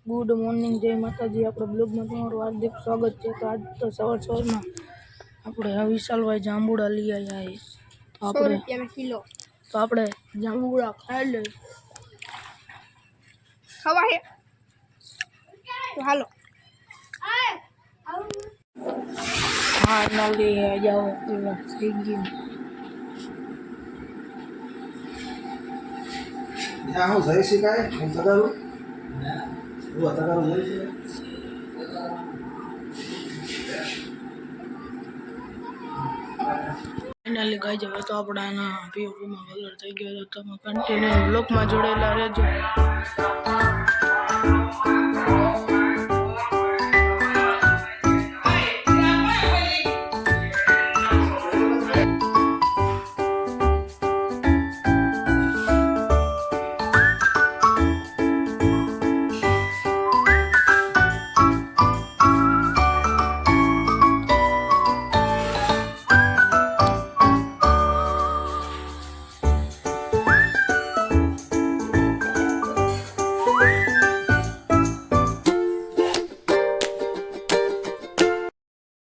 Good morning, જય માતાજી। આપણે બ્લોગમાં તમારું હાર્દિક સ્વાગત છે। તો આજ તો સવારમાં આપણે વિશાલભાઈ જાંબુડા લઈ આવ્યા છે। તો આપણે 100 રૂપિયા કિલો। તો આપણે જાંબુડા ખાઈ લઈએ। ખાવા હે તો હાલો। હા ના લઈ જાઓ થઈ ગયું। Ya હું જઈ શકાય હું તગારું હું તગારું જઈ છે ફાઇનલી ગાઈસ હવે તો આપણા પીઓપીમાં કલર થઈ ગયો। તો તમે કન્ટિન્યુ બ્લોગમાં જોડેલા રહેજો।